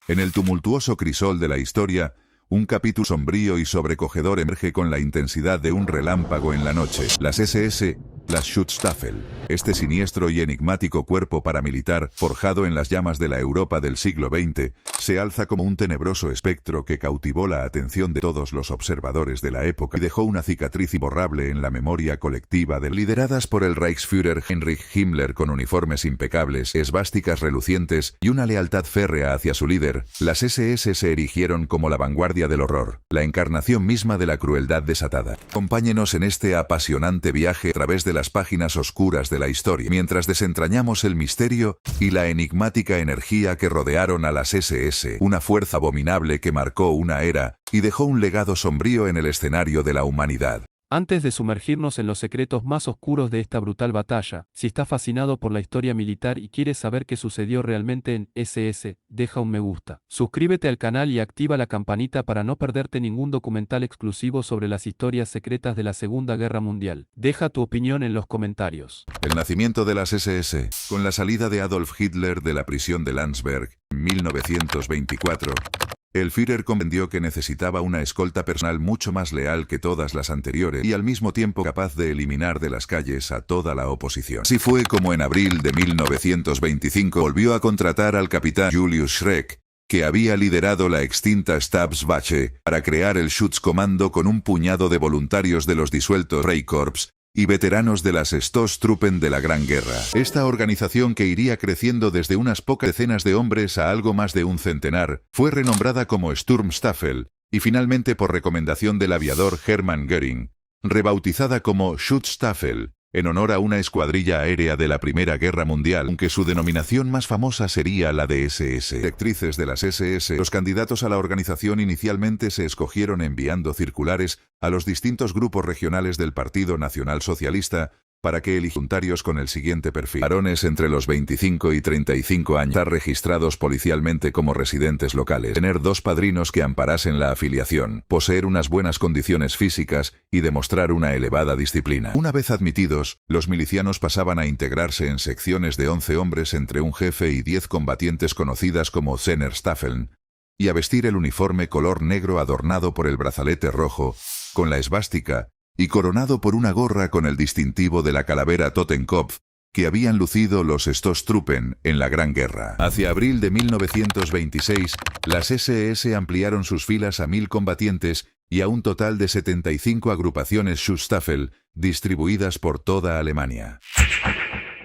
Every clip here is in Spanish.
En el tumultuoso crisol de la historia, un capítulo sombrío y sobrecogedor emerge con la intensidad de un relámpago en la noche. Las SS, las Schutzstaffel, este siniestro y enigmático cuerpo paramilitar, forjado en las llamas de la Europa del siglo XX, se alza como un tenebroso espectro que cautivó la atención de todos los observadores de la época y dejó una cicatriz imborrable en la memoria colectiva de lideradas por el Reichsführer Heinrich Himmler con uniformes impecables, esvásticas relucientes y una lealtad férrea hacia su líder. Las SS se erigieron como la vanguardia del horror, la encarnación misma de la crueldad desatada. Acompáñenos en este apasionante viaje a través de las páginas oscuras de la historia, mientras desentrañamos el misterio y la enigmática energía que rodearon a las SS, una fuerza abominable que marcó una era y dejó un legado sombrío en el escenario de la humanidad. Antes de sumergirnos en los secretos más oscuros de esta brutal batalla, si estás fascinado por la historia militar y quieres saber qué sucedió realmente en SS, deja un me gusta. Suscríbete al canal y activa la campanita para no perderte ningún documental exclusivo sobre las historias secretas de la Segunda Guerra Mundial. Deja tu opinión en los comentarios. El nacimiento de las SS, con la salida de Adolf Hitler de la prisión de Landsberg, en 1924, el Führer comprendió que necesitaba una escolta personal mucho más leal que todas las anteriores y al mismo tiempo capaz de eliminar de las calles a toda la oposición. Así fue como en abril de 1925 volvió a contratar al capitán Julius Schreck, que había liderado la extinta Stabswache, para crear el Schutzkommando con un puñado de voluntarios de los disueltos Freikorps y veteranos de las Stoßtruppen de la Gran Guerra. Esta organización, que iría creciendo desde unas pocas decenas de hombres a algo más de un centenar, fue renombrada como Sturmstaffel, y finalmente por recomendación del aviador Hermann Göring, rebautizada como Schutzstaffel, en honor a una escuadrilla aérea de la Primera Guerra Mundial, aunque su denominación más famosa sería la de SS. Directrices de las SS. Los candidatos a la organización inicialmente se escogieron enviando circulares a los distintos grupos regionales del Partido Nacional Socialista para que eligieran voluntarios con el siguiente perfil: varones entre los 25 y 35 años, estar registrados policialmente como residentes locales, tener 2 padrinos que amparasen la afiliación, poseer unas buenas condiciones físicas y demostrar una elevada disciplina. Una vez admitidos, los milicianos pasaban a integrarse en secciones de 11 hombres entre un jefe y 10 combatientes conocidas como Szenerstaffeln, y a vestir el uniforme color negro adornado por el brazalete rojo, con la esvástica, y coronado por una gorra con el distintivo de la calavera Totenkopf, que habían lucido los Stoßtruppen en la Gran Guerra. Hacia abril de 1926, las SS ampliaron sus filas a 1000 combatientes y a un total de 75 agrupaciones Schutzstaffel, distribuidas por toda Alemania.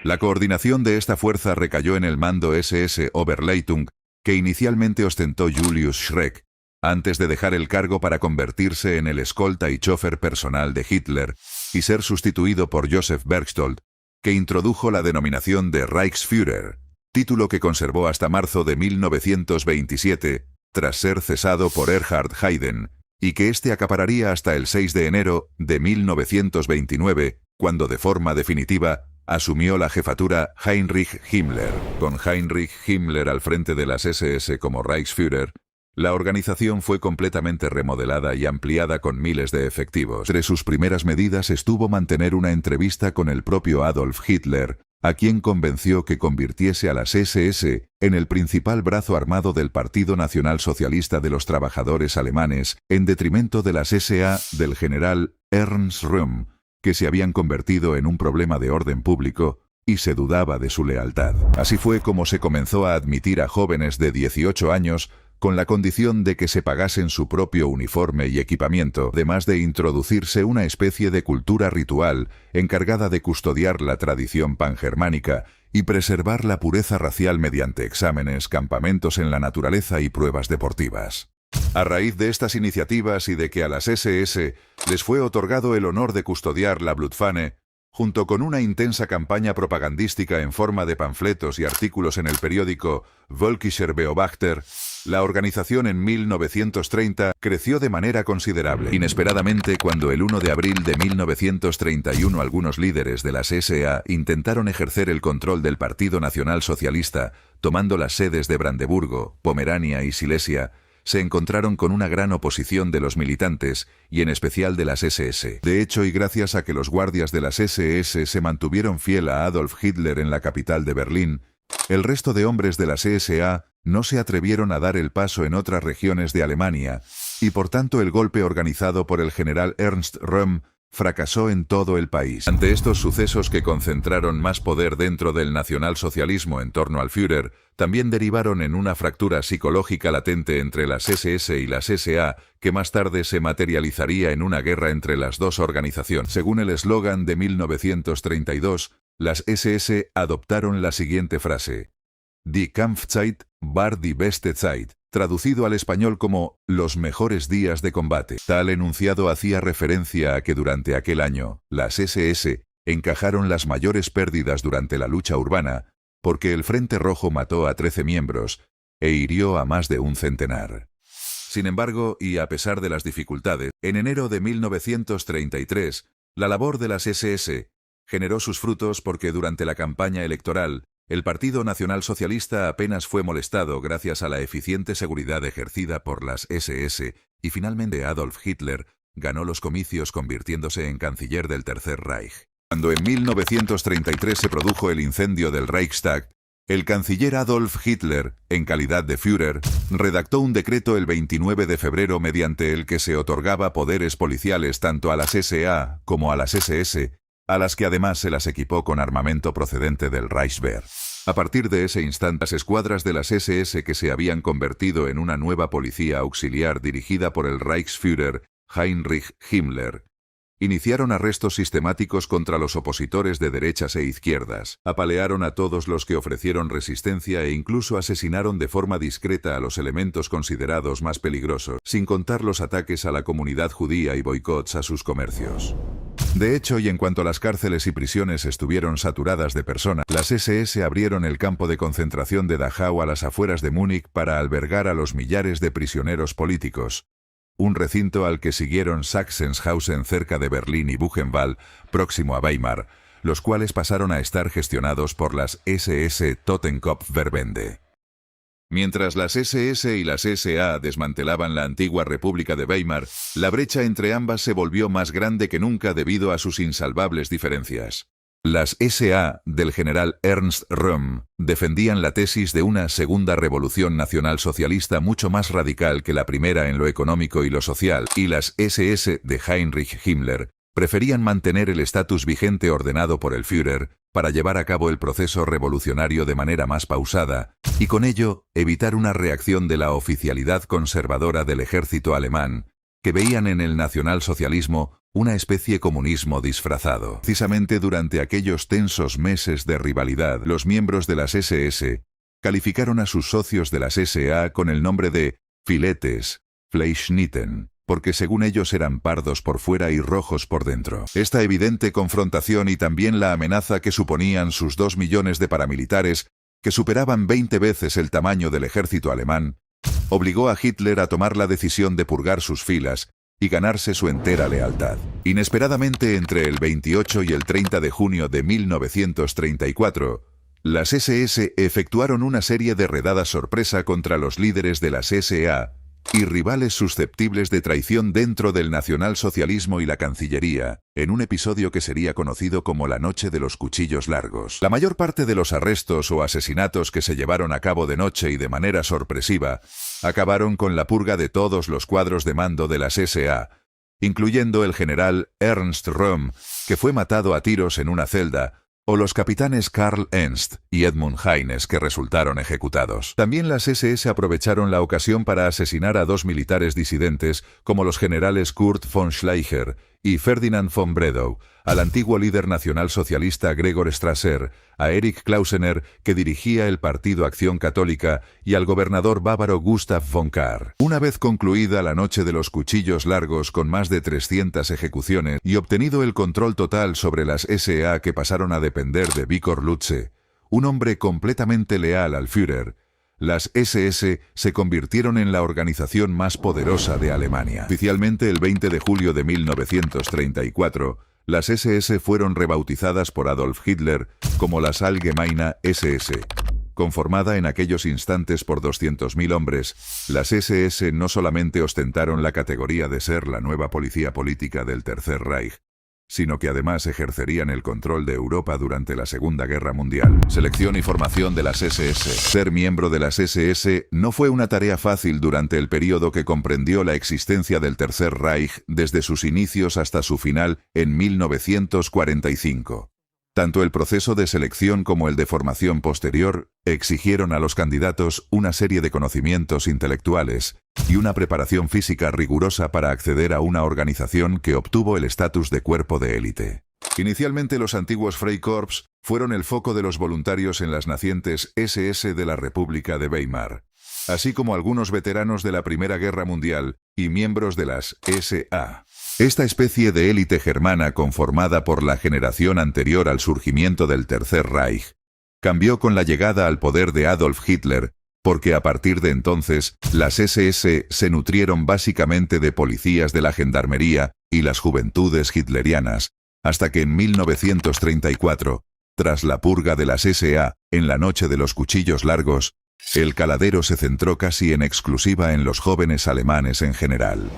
La coordinación de esta fuerza recayó en el mando SS Oberleitung, que inicialmente ostentó Julius Schreck, antes de dejar el cargo para convertirse en el escolta y chofer personal de Hitler, y ser sustituido por Joseph Berchtold, que introdujo la denominación de Reichsführer, título que conservó hasta marzo de 1927, tras ser cesado por Erhard Heiden, y que éste acapararía hasta el 6 de enero de 1929, cuando de forma definitiva asumió la jefatura Heinrich Himmler. Con Heinrich Himmler al frente de las SS como Reichsführer, la organización fue completamente remodelada y ampliada con miles de efectivos. Entre sus primeras medidas estuvo mantener una entrevista con el propio Adolf Hitler, a quien convenció que convirtiese a las SS en el principal brazo armado del Partido Nacional Socialista de los Trabajadores Alemanes, en detrimento de las SA del general Ernst Röhm, que se habían convertido en un problema de orden público, y se dudaba de su lealtad. Así fue como se comenzó a admitir a jóvenes de 18 años, con la condición de que se pagasen su propio uniforme y equipamiento, además de introducirse una especie de cultura ritual encargada de custodiar la tradición pangermánica y preservar la pureza racial mediante exámenes, campamentos en la naturaleza y pruebas deportivas. A raíz de estas iniciativas y de que a las SS les fue otorgado el honor de custodiar la Blutfahne, junto con una intensa campaña propagandística en forma de panfletos y artículos en el periódico Völkischer Beobachter, la organización en 1930 creció de manera considerable. Inesperadamente, cuando el 1 de abril de 1931 algunos líderes de las SA intentaron ejercer el control del Partido Nacional Socialista, tomando las sedes de Brandeburgo, Pomerania y Silesia, se encontraron con una gran oposición de los militantes, y en especial de las SS. De hecho, y gracias a que los guardias de las SS se mantuvieron fiel a Adolf Hitler en la capital de Berlín, El resto de hombres de las SA no se atrevieron a dar el paso en otras regiones de Alemania, y por tanto el golpe organizado por el general Ernst Röhm fracasó en todo el país. Ante estos sucesos que concentraron más poder dentro del nacionalsocialismo en torno al Führer, también derivaron en una fractura psicológica latente entre las SS y las SA, que más tarde se materializaría en una guerra entre las dos organizaciones. Según el eslogan de 1932, las SS adoptaron la siguiente frase: Die Kampfzeit war die beste Zeit, traducido al español como los mejores días de combate. Tal enunciado hacía referencia a que durante aquel año, las SS encajaron las mayores pérdidas durante la lucha urbana, porque el Frente Rojo mató a 13 miembros e hirió a más de un centenar. Sin embargo, y a pesar de las dificultades, en enero de 1933, la labor de las SS generó sus frutos porque durante la campaña electoral, el Partido Nacional Socialista apenas fue molestado gracias a la eficiente seguridad ejercida por las SS, y finalmente Adolf Hitler ganó los comicios convirtiéndose en canciller del Tercer Reich. Cuando en 1933 se produjo el incendio del Reichstag, el canciller Adolf Hitler, en calidad de Führer, redactó un decreto el 29 de febrero mediante el que se otorgaba poderes policiales tanto a las SA como a las SS, a las que además se las equipó con armamento procedente del Reichswehr. A partir de ese instante, las escuadras de las SS que se habían convertido en una nueva policía auxiliar dirigida por el Reichsführer Heinrich Himmler, iniciaron arrestos sistemáticos contra los opositores de derechas e izquierdas, apalearon a todos los que ofrecieron resistencia e incluso asesinaron de forma discreta a los elementos considerados más peligrosos, sin contar los ataques a la comunidad judía y boicots a sus comercios. De hecho, y en cuanto las cárceles y prisiones estuvieron saturadas de personas, las SS abrieron el campo de concentración de Dachau a las afueras de Múnich para albergar a los millares de prisioneros políticos, un recinto al que siguieron Sachsenhausen cerca de Berlín y Buchenwald, próximo a Weimar, los cuales pasaron a estar gestionados por las SS Totenkopfverbände. Mientras las SS y las SA desmantelaban la antigua República de Weimar, la brecha entre ambas se volvió más grande que nunca debido a sus insalvables diferencias. Las SA del general Ernst Röhm defendían la tesis de una segunda revolución nacionalsocialista mucho más radical que la primera en lo económico y lo social, y las SS de Heinrich Himmler preferían mantener el estatus vigente ordenado por el Führer para llevar a cabo el proceso revolucionario de manera más pausada, y con ello evitar una reacción de la oficialidad conservadora del ejército alemán, que veían en el nacionalsocialismo una especie de comunismo disfrazado. Precisamente durante aquellos tensos meses de rivalidad, los miembros de las SS calificaron a sus socios de las SA con el nombre de filetes, Fleischnitten, porque según ellos eran pardos por fuera y rojos por dentro. Esta evidente confrontación y también la amenaza que suponían sus 2 millones de paramilitares, que superaban 20 veces el tamaño del ejército alemán, obligó a Hitler a tomar la decisión de purgar sus filas y ganarse su entera lealtad. Inesperadamente, entre el 28 y el 30 de junio de 1934, las SS efectuaron una serie de redadas sorpresa contra los líderes de las SA y rivales susceptibles de traición dentro del nacionalsocialismo y la Cancillería, en un episodio que sería conocido como la Noche de los Cuchillos Largos. La mayor parte de los arrestos o asesinatos que se llevaron a cabo de noche y de manera sorpresiva acabaron con la purga de todos los cuadros de mando de las SA, incluyendo el general Ernst Röhm, que fue matado a tiros en una celda, o los capitanes Karl Ernst y Edmund Heines, que resultaron ejecutados. También las SS aprovecharon la ocasión para asesinar a 2 militares disidentes, como los generales Kurt von Schleicher y Ferdinand von Bredow, al antiguo líder nacionalsocialista Gregor Strasser, a Erich Klausener, que dirigía el Partido Acción Católica, y al gobernador bávaro Gustav von Kahr. Una vez concluida la Noche de los Cuchillos Largos con más de 300 ejecuciones y obtenido el control total sobre las SA, que pasaron a depender de Viktor Lutze, un hombre completamente leal al Führer, las SS se convirtieron en la organización más poderosa de Alemania. Oficialmente, el 20 de julio de 1934, las SS fueron rebautizadas por Adolf Hitler como las Allgemeine SS. Conformada en aquellos instantes por 200.000 hombres, las SS no solamente ostentaron la categoría de ser la nueva policía política del Tercer Reich, sino que además ejercerían el control de Europa durante la Segunda Guerra Mundial. Selección y formación de las SS. Ser miembro de las SS no fue una tarea fácil durante el período que comprendió la existencia del Tercer Reich desde sus inicios hasta su final en 1945. Tanto el proceso de selección como el de formación posterior exigieron a los candidatos una serie de conocimientos intelectuales y una preparación física rigurosa para acceder a una organización que obtuvo el estatus de cuerpo de élite. Inicialmente los antiguos Freikorps fueron el foco de los voluntarios en las nacientes SS de la República de Weimar, así como algunos veteranos de la Primera Guerra Mundial y miembros de las SA. Esta especie de élite germana conformada por la generación anterior al surgimiento del Tercer Reich cambió con la llegada al poder de Adolf Hitler, porque a partir de entonces las SS se nutrieron básicamente de policías de la gendarmería y las juventudes hitlerianas, hasta que en 1934, tras la purga de las SA, en la noche de los cuchillos largos, el caladero se centró casi en exclusiva en los jóvenes alemanes en general.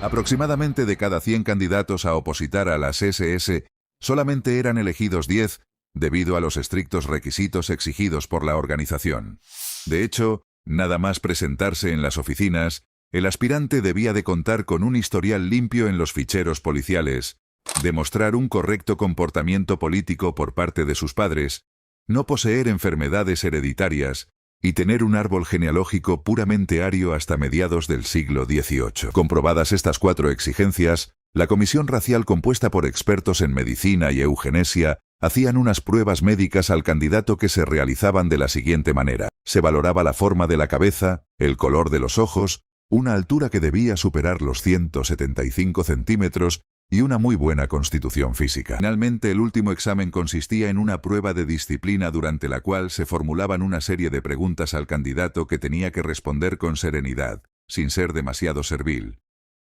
Aproximadamente de cada 100 candidatos a opositar a las SS, solamente eran elegidos 10, debido a los estrictos requisitos exigidos por la organización. De hecho, nada más presentarse en las oficinas, el aspirante debía de contar con un historial limpio en los ficheros policiales, demostrar un correcto comportamiento político por parte de sus padres, no poseer enfermedades hereditarias, y tener un árbol genealógico puramente ario hasta mediados del siglo XVIII. Comprobadas estas 4 exigencias, la comisión racial compuesta por expertos en medicina y eugenesia hacían unas pruebas médicas al candidato que se realizaban de la siguiente manera. Se valoraba la forma de la cabeza, el color de los ojos, una altura que debía superar los 175 centímetros y una muy buena constitución física. Finalmente, el último examen consistía en una prueba de disciplina durante la cual se formulaban una serie de preguntas al candidato que tenía que responder con serenidad, sin ser demasiado servil,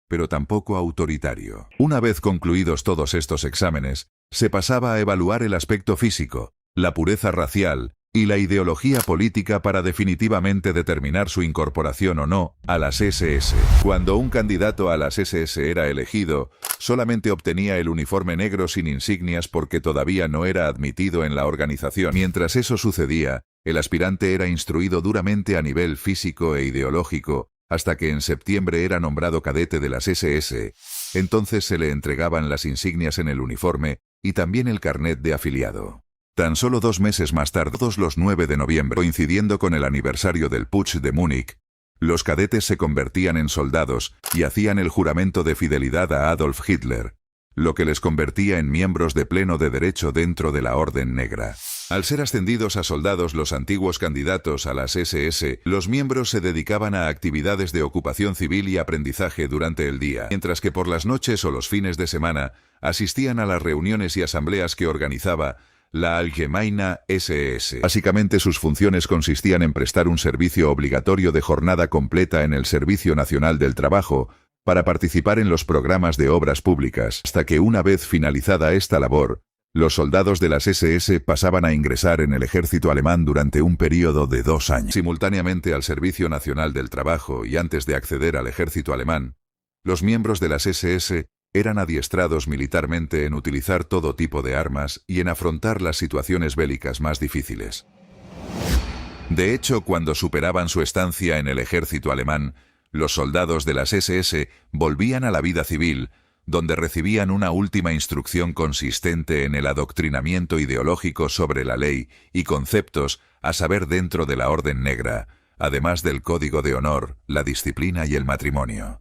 pero tampoco autoritario. Una vez concluidos todos estos exámenes, se pasaba a evaluar el aspecto físico, la pureza racial y la ideología política para definitivamente determinar su incorporación o no a las SS. Cuando un candidato a las SS era elegido, solamente obtenía el uniforme negro sin insignias porque todavía no era admitido en la organización. Mientras eso sucedía, el aspirante era instruido duramente a nivel físico e ideológico, hasta que en septiembre era nombrado cadete de las SS. Entonces se le entregaban las insignias en el uniforme y también el carnet de afiliado. Tan solo 2 meses más tarde, los 9 de noviembre, coincidiendo con el aniversario del Putsch de Múnich, los cadetes se convertían en soldados y hacían el juramento de fidelidad a Adolf Hitler, lo que les convertía en miembros de pleno de derecho dentro de la Orden Negra. Al ser ascendidos a soldados los antiguos candidatos a las SS, los miembros se dedicaban a actividades de ocupación civil y aprendizaje durante el día, mientras que por las noches o los fines de semana asistían a las reuniones y asambleas que organizaba la Allgemeine SS. Básicamente sus funciones consistían en prestar un servicio obligatorio de jornada completa en el Servicio Nacional del Trabajo para participar en los programas de obras públicas, hasta que una vez finalizada esta labor, los soldados de las SS pasaban a ingresar en el ejército alemán durante un periodo de 2 años. Simultáneamente al Servicio Nacional del Trabajo y antes de acceder al ejército alemán, los miembros de las SS eran adiestrados militarmente en utilizar todo tipo de armas y en afrontar las situaciones bélicas más difíciles. De hecho, cuando superaban su estancia en el ejército alemán, los soldados de las SS volvían a la vida civil, donde recibían una última instrucción consistente en el adoctrinamiento ideológico sobre la ley y conceptos a saber dentro de la Orden Negra, además del código de honor, la disciplina y el matrimonio.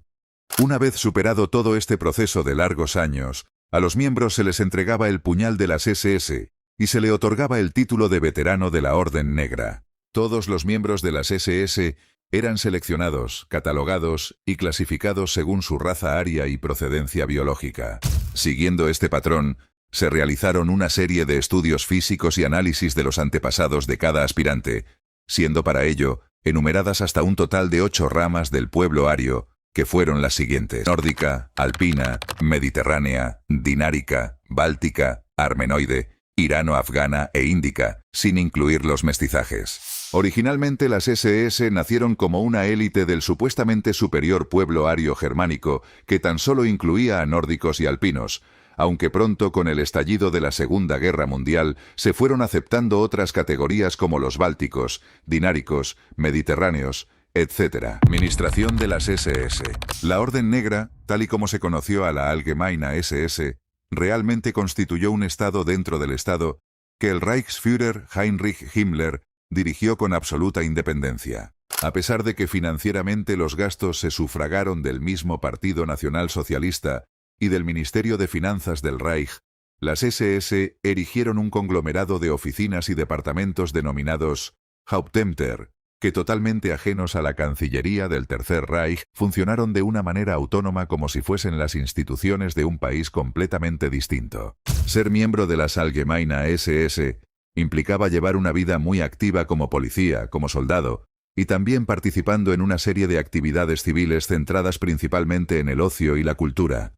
Una vez superado todo este proceso de largos años, a los miembros se les entregaba el puñal de las SS y se le otorgaba el título de veterano de la Orden Negra. Todos los miembros de las SS eran seleccionados, catalogados y clasificados según su raza aria y procedencia biológica. Siguiendo este patrón, se realizaron una serie de estudios físicos y análisis de los antepasados de cada aspirante, siendo para ello enumeradas hasta un total de 8 ramas del pueblo ario, que fueron las siguientes: nórdica, alpina, mediterránea, dinárica, báltica, armenoide, irano-afgana e índica, sin incluir los mestizajes. Originalmente las SS nacieron como una élite del supuestamente superior pueblo ario germánico que tan solo incluía a nórdicos y alpinos, aunque pronto con el estallido de la Segunda Guerra Mundial se fueron aceptando otras categorías como los bálticos, dináricos, mediterráneos, etc. Administración de las SS. La Orden Negra, tal y como se conoció a la Allgemeine SS, realmente constituyó un Estado dentro del Estado que el Reichsführer Heinrich Himmler dirigió con absoluta independencia. A pesar de que financieramente los gastos se sufragaron del mismo Partido Nacional Socialista y del Ministerio de Finanzas del Reich, las SS erigieron un conglomerado de oficinas y departamentos denominados Hauptämter, que totalmente ajenos a la Cancillería del Tercer Reich, funcionaron de una manera autónoma como si fuesen las instituciones de un país completamente distinto. Ser miembro de las Allgemeine SS implicaba llevar una vida muy activa como policía, como soldado, y también participando en una serie de actividades civiles centradas principalmente en el ocio y la cultura.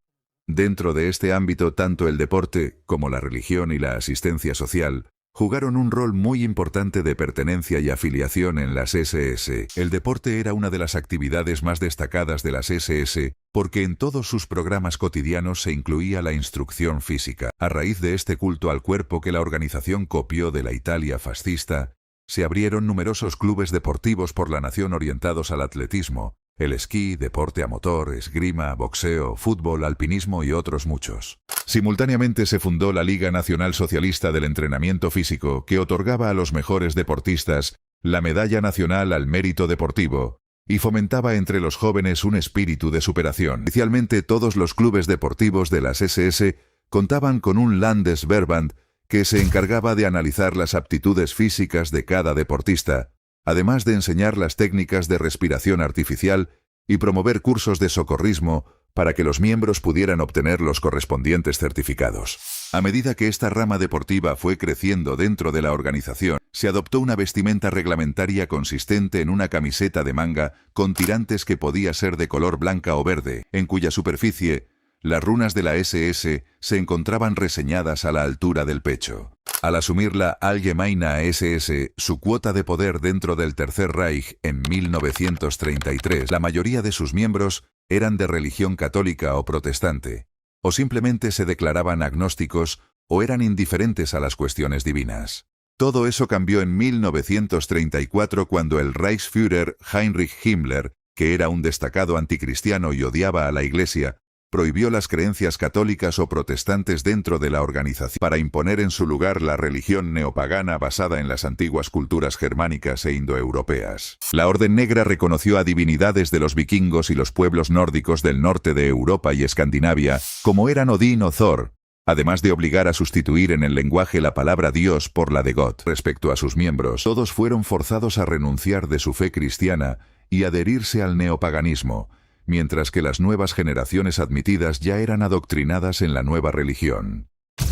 Dentro de este ámbito, tanto el deporte, como la religión y la asistencia social, jugaron un rol muy importante de pertenencia y afiliación en las SS. El deporte era una de las actividades más destacadas de las SS, porque en todos sus programas cotidianos se incluía la instrucción física. A raíz de este culto al cuerpo que la organización copió de la Italia fascista, se abrieron numerosos clubes deportivos por la nación orientados al atletismo, el esquí, deporte a motor, esgrima, boxeo, fútbol, alpinismo y otros muchos. Simultáneamente se fundó la Liga Nacional Socialista del Entrenamiento Físico, que otorgaba a los mejores deportistas la Medalla Nacional al Mérito Deportivo y fomentaba entre los jóvenes un espíritu de superación. Inicialmente todos los clubes deportivos de las SS contaban con un Landesverband que se encargaba de analizar las aptitudes físicas de cada deportista, además de enseñar las técnicas de respiración artificial y promover cursos de socorrismo para que los miembros pudieran obtener los correspondientes certificados. A medida que esta rama deportiva fue creciendo dentro de la organización, se adoptó una vestimenta reglamentaria consistente en una camiseta de manga con tirantes que podía ser de color blanca o verde, en cuya superficie las runas de la SS se encontraban reseñadas a la altura del pecho. Al asumir la Allgemeine SS su cuota de poder dentro del Tercer Reich en 1933, la mayoría de sus miembros eran de religión católica o protestante, o simplemente se declaraban agnósticos o eran indiferentes a las cuestiones divinas. Todo eso cambió en 1934 cuando el Reichsführer Heinrich Himmler, que era un destacado anticristiano y odiaba a la Iglesia, prohibió las creencias católicas o protestantes dentro de la organización para imponer en su lugar la religión neopagana basada en las antiguas culturas germánicas e indoeuropeas. La Orden Negra reconoció a divinidades de los vikingos y los pueblos nórdicos del norte de Europa y Escandinavia, como eran Odín o Thor, además de obligar a sustituir en el lenguaje la palabra Dios por la de God. Respecto a sus miembros, todos fueron forzados a renunciar de su fe cristiana y adherirse al neopaganismo, mientras que las nuevas generaciones admitidas ya eran adoctrinadas en la nueva religión.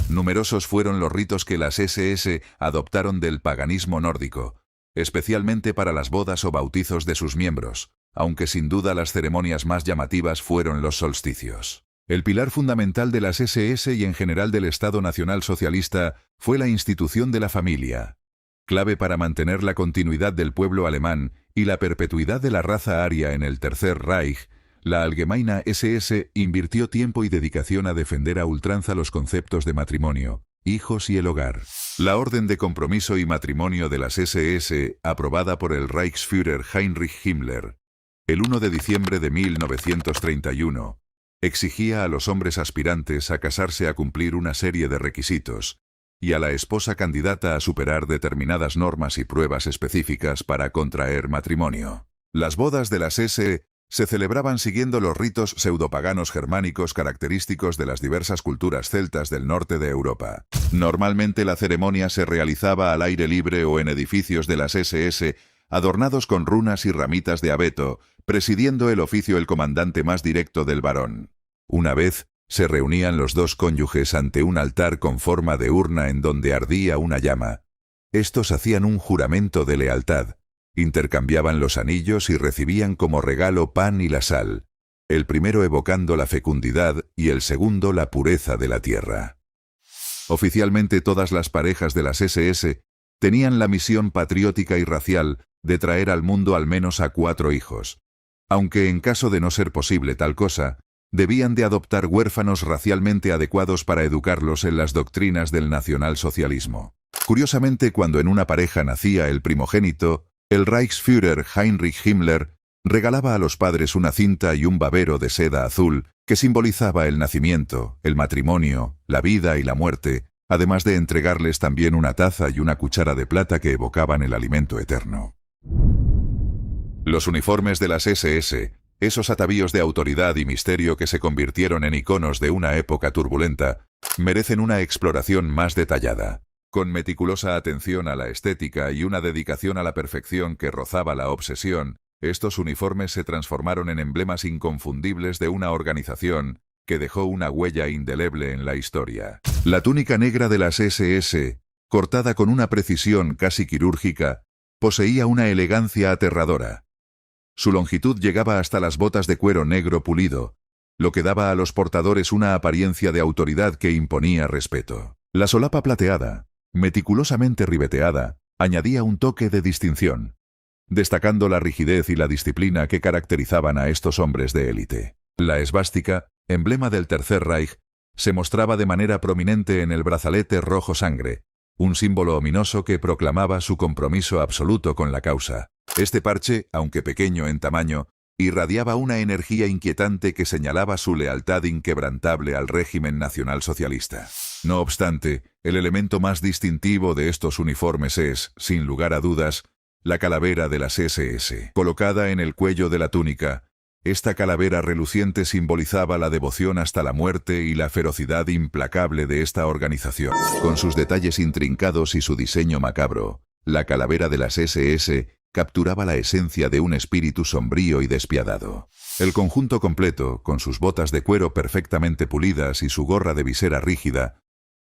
Numerosos fueron los ritos que las SS adoptaron del paganismo nórdico, especialmente para las bodas o bautizos de sus miembros, aunque sin duda las ceremonias más llamativas fueron los solsticios. El pilar fundamental de las SS y en general del Estado Nacional Socialista fue la institución de la familia, clave para mantener la continuidad del pueblo alemán y la perpetuidad de la raza aria en el Tercer Reich. La Allgemeine SS invirtió tiempo y dedicación a defender a ultranza los conceptos de matrimonio, hijos y el hogar. La Orden de Compromiso y Matrimonio de las SS, aprobada por el Reichsführer Heinrich Himmler, el 1 de diciembre de 1931, exigía a los hombres aspirantes a casarse a cumplir una serie de requisitos, y a la esposa candidata a superar determinadas normas y pruebas específicas para contraer matrimonio. Las bodas de las SS se celebraban siguiendo los ritos pseudopaganos germánicos característicos de las diversas culturas celtas del norte de Europa. Normalmente la ceremonia se realizaba al aire libre o en edificios de las SS, adornados con runas y ramitas de abeto, presidiendo el oficio el comandante más directo del varón. Una vez, se reunían los dos cónyuges ante un altar con forma de urna en donde ardía una llama. Estos hacían un juramento de lealtad. Intercambiaban los anillos y recibían como regalo pan y la sal, el primero evocando la fecundidad y el segundo la pureza de la tierra. Oficialmente todas las parejas de las SS tenían la misión patriótica y racial de traer al mundo al menos a 4 hijos, aunque en caso de no ser posible tal cosa, Debían de adoptar huérfanos racialmente adecuados para educarlos en las doctrinas del nacionalsocialismo. Curiosamente, cuando en una pareja nacía el primogénito, el Reichsführer Heinrich Himmler regalaba a los padres una cinta y un babero de seda azul que simbolizaba el nacimiento, el matrimonio, la vida y la muerte, además de entregarles también una taza y una cuchara de plata que evocaban el alimento eterno. Los uniformes de las SS, esos atavíos de autoridad y misterio que se convirtieron en iconos de una época turbulenta, merecen una exploración más detallada. Con meticulosa atención a la estética y una dedicación a la perfección que rozaba la obsesión, estos uniformes se transformaron en emblemas inconfundibles de una organización que dejó una huella indeleble en la historia. La túnica negra de las SS, cortada con una precisión casi quirúrgica, poseía una elegancia aterradora. Su longitud llegaba hasta las botas de cuero negro pulido, lo que daba a los portadores una apariencia de autoridad que imponía respeto. La solapa plateada, meticulosamente ribeteada, añadía un toque de distinción, destacando la rigidez y la disciplina que caracterizaban a estos hombres de élite. La esvástica, emblema del Tercer Reich, se mostraba de manera prominente en el brazalete rojo sangre, un símbolo ominoso que proclamaba su compromiso absoluto con la causa. Este parche, aunque pequeño en tamaño, irradiaba una energía inquietante que señalaba su lealtad inquebrantable al régimen nacionalsocialista. No obstante, el elemento más distintivo de estos uniformes es, sin lugar a dudas, la calavera de las SS. Colocada en el cuello de la túnica, esta calavera reluciente simbolizaba la devoción hasta la muerte y la ferocidad implacable de esta organización. Con sus detalles intrincados y su diseño macabro, la calavera de las SS capturaba la esencia de un espíritu sombrío y despiadado. El conjunto completo, con sus botas de cuero perfectamente pulidas y su gorra de visera rígida,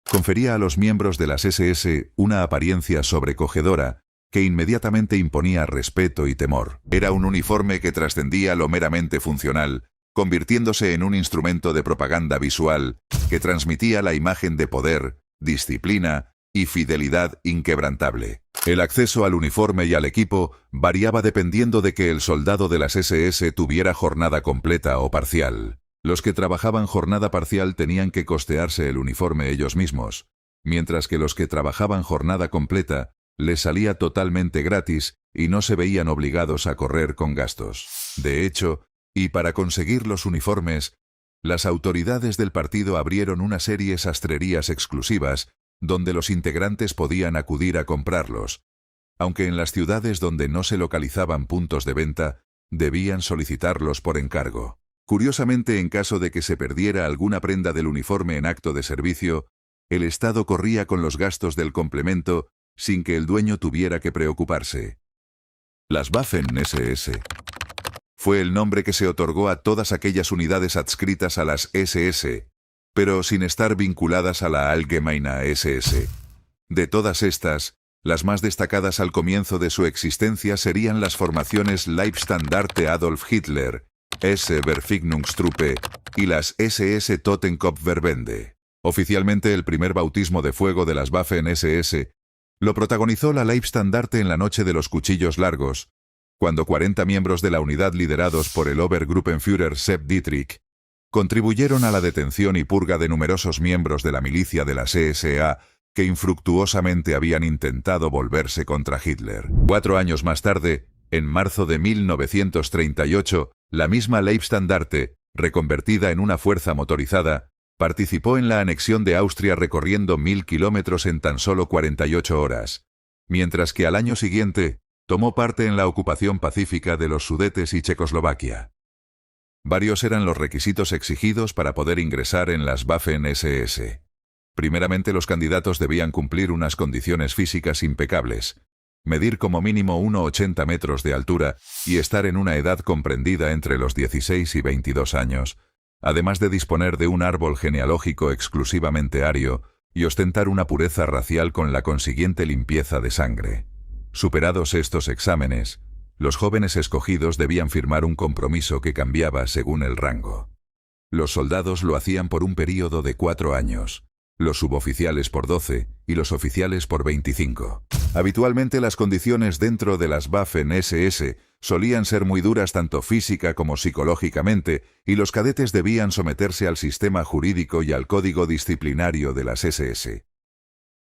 confería a los miembros de las SS una apariencia sobrecogedora que inmediatamente imponía respeto y temor. Era un uniforme que trascendía lo meramente funcional, convirtiéndose en un instrumento de propaganda visual que transmitía la imagen de poder, disciplina y fidelidad inquebrantable. El acceso al uniforme y al equipo variaba dependiendo de que el soldado de las SS tuviera jornada completa o parcial. Los que trabajaban jornada parcial tenían que costearse el uniforme ellos mismos, mientras que los que trabajaban jornada completa les salía totalmente gratis y no se veían obligados a correr con gastos. De hecho, y para conseguir los uniformes, las autoridades del partido abrieron una serie de sastrerías exclusivas donde los integrantes podían acudir a comprarlos, aunque en las ciudades donde no se localizaban puntos de venta, debían solicitarlos por encargo. Curiosamente, en caso de que se perdiera alguna prenda del uniforme en acto de servicio, el Estado corría con los gastos del complemento sin que el dueño tuviera que preocuparse. Las Waffen-SS fue el nombre que se otorgó a todas aquellas unidades adscritas a las SS, pero sin estar vinculadas a la Allgemeine SS. De todas estas, las más destacadas al comienzo de su existencia serían las formaciones Leibstandarte Adolf Hitler, S-Verfügungstruppe y las SS Totenkopfverbände. Oficialmente, el primer bautismo de fuego de las Waffen-SS lo protagonizó la Leibstandarte en la noche de los cuchillos largos, cuando 40 miembros de la unidad liderados por el Obergruppenführer Sepp Dietrich contribuyeron a la detención y purga de numerosos miembros de la milicia de la CSA que infructuosamente habían intentado volverse contra Hitler. 4 años más tarde, en marzo de 1938, la misma Leibstandarte, reconvertida en una fuerza motorizada, participó en la anexión de Austria recorriendo 1000 kilómetros en tan solo 48 horas, mientras que al año siguiente tomó parte en la ocupación pacífica de los Sudetes y Checoslovaquia. Varios eran los requisitos exigidos para poder ingresar en las Waffen-SS. Primeramente, los candidatos debían cumplir unas condiciones físicas impecables, medir como mínimo 1,80 metros de altura y estar en una edad comprendida entre los 16 y 22 años, además de disponer de un árbol genealógico exclusivamente ario y ostentar una pureza racial con la consiguiente limpieza de sangre. Superados estos exámenes, los jóvenes escogidos debían firmar un compromiso que cambiaba según el rango. Los soldados lo hacían por un período de 4 años, los suboficiales por 12 y los oficiales por 25. Habitualmente las condiciones dentro de las Waffen-SS solían ser muy duras tanto física como psicológicamente, y los cadetes debían someterse al sistema jurídico y al código disciplinario de las SS.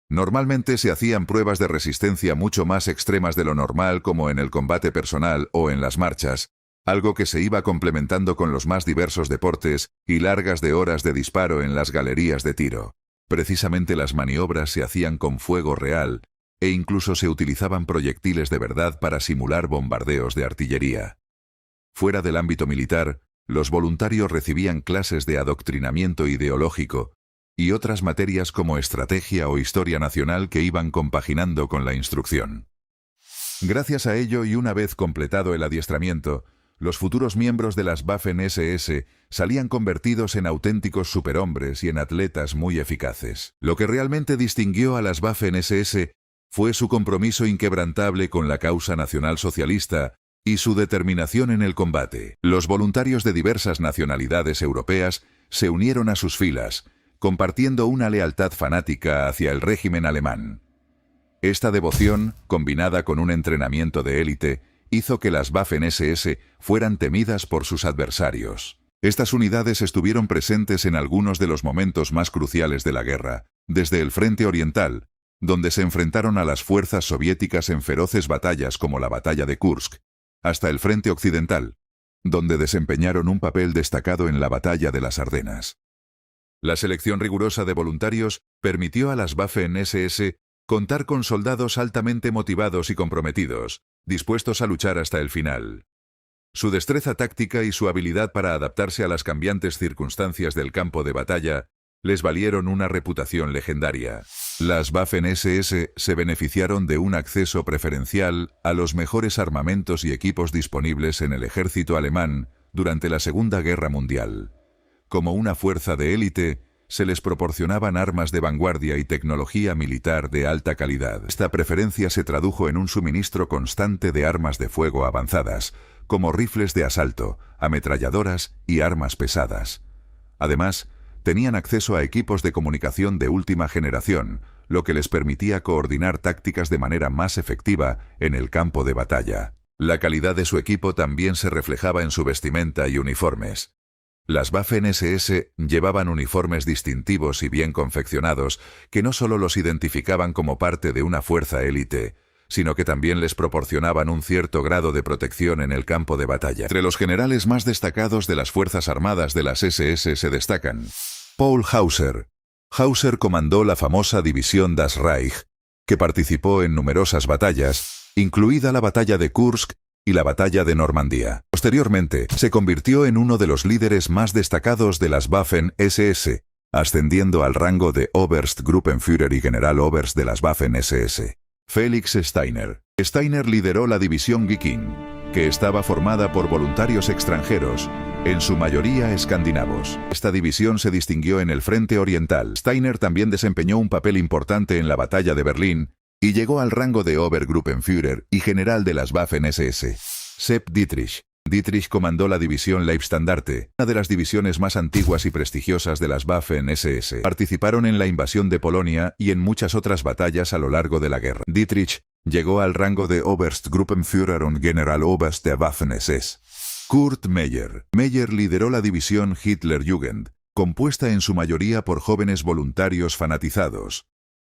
Normalmente se hacían pruebas de resistencia mucho más extremas de lo normal, como en el combate personal o en las marchas, algo que se iba complementando con los más diversos deportes y largas de horas de disparo en las galerías de tiro. Precisamente las maniobras se hacían con fuego real, e incluso se utilizaban proyectiles de verdad para simular bombardeos de artillería. Fuera del ámbito militar, los voluntarios recibían clases de adoctrinamiento ideológico y otras materias como estrategia o historia nacional que iban compaginando con la instrucción. Gracias a ello, y una vez completado el adiestramiento, los futuros miembros de las Waffen-SS salían convertidos en auténticos superhombres y en atletas muy eficaces. Lo que realmente distinguió a las Waffen-SS fue su compromiso inquebrantable con la causa nacionalsocialista y su determinación en el combate. Los voluntarios de diversas nacionalidades europeas se unieron a sus filas, compartiendo una lealtad fanática hacia el régimen alemán. Esta devoción, combinada con un entrenamiento de élite, hizo que las Waffen-SS fueran temidas por sus adversarios. Estas unidades estuvieron presentes en algunos de los momentos más cruciales de la guerra, desde el frente oriental, donde se enfrentaron a las fuerzas soviéticas en feroces batallas como la batalla de Kursk, hasta el frente occidental, donde desempeñaron un papel destacado en la batalla de las Ardenas. La selección rigurosa de voluntarios permitió a las Waffen-SS contar con soldados altamente motivados y comprometidos, dispuestos a luchar hasta el final. Su destreza táctica y su habilidad para adaptarse a las cambiantes circunstancias del campo de batalla les valieron una reputación legendaria. Las Waffen-SS se beneficiaron de un acceso preferencial a los mejores armamentos y equipos disponibles en el ejército alemán durante la Segunda Guerra Mundial. Como una fuerza de élite, se les proporcionaban armas de vanguardia y tecnología militar de alta calidad. Esta preferencia se tradujo en un suministro constante de armas de fuego avanzadas, como rifles de asalto, ametralladoras y armas pesadas. Además, tenían acceso a equipos de comunicación de última generación, lo que les permitía coordinar tácticas de manera más efectiva en el campo de batalla. La calidad de su equipo también se reflejaba en su vestimenta y uniformes. Las Waffen-SS llevaban uniformes distintivos y bien confeccionados que no solo los identificaban como parte de una fuerza élite, sino que también les proporcionaban un cierto grado de protección en el campo de batalla. Entre los generales más destacados de las Fuerzas Armadas de las SS se destacan Paul Hauser. Hauser comandó la famosa División Das Reich, que participó en numerosas batallas, incluida la batalla de Kursk y la batalla de Normandía. Posteriormente, se convirtió en uno de los líderes más destacados de las Waffen-SS, ascendiendo al rango de Oberstgruppenführer y Generaloberst de las Waffen-SS. Felix Steiner. Steiner lideró la división Viking, que estaba formada por voluntarios extranjeros, en su mayoría escandinavos. Esta división se distinguió en el frente oriental. Steiner también desempeñó un papel importante en la batalla de Berlín, y llegó al rango de Obergruppenführer y general de las Waffen-SS. Sepp Dietrich. Dietrich comandó la división Leibstandarte, una de las divisiones más antiguas y prestigiosas de las Waffen-SS. Participaron en la invasión de Polonia y en muchas otras batallas a lo largo de la guerra. Dietrich llegó al rango de Oberstgruppenführer und Generaloberst der Waffen-SS. Kurt Meyer. Meyer lideró la división Hitlerjugend, compuesta en su mayoría por jóvenes voluntarios fanatizados.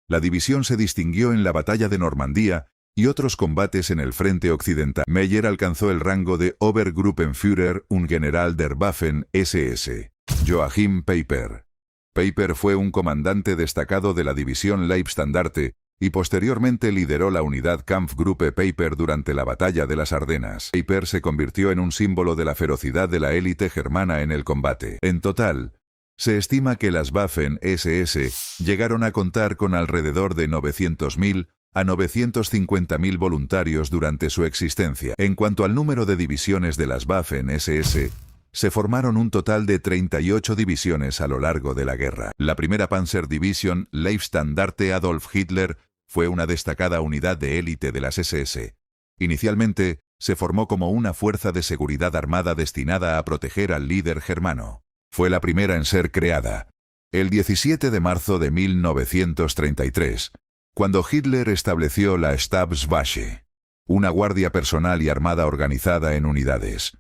La división se distinguió en la batalla de Normandía y otros combates en el frente occidental. Meyer alcanzó el rango de Obergruppenführer und General der Waffen-SS. Joachim Peiper. Peiper fue un comandante destacado de la división Leibstandarte y posteriormente lideró la unidad Kampfgruppe Peiper durante la batalla de las Ardenas. Peiper se convirtió en un símbolo de la ferocidad de la élite germana en el combate. En total, se estima que las Waffen-SS llegaron a contar con alrededor de 900.000 a 950.000 voluntarios durante su existencia. En cuanto al número de divisiones de las Waffen-SS, se formaron un total de 38 divisiones a lo largo de la guerra. La primera Panzerdivision Leibstandarte Adolf Hitler fue una destacada unidad de élite de las SS. Inicialmente, se formó como una fuerza de seguridad armada destinada a proteger al líder germano. Fue la primera en ser creada. El 17 de marzo de 1933, cuando Hitler estableció la Stabswache, una guardia personal y armada organizada en unidades.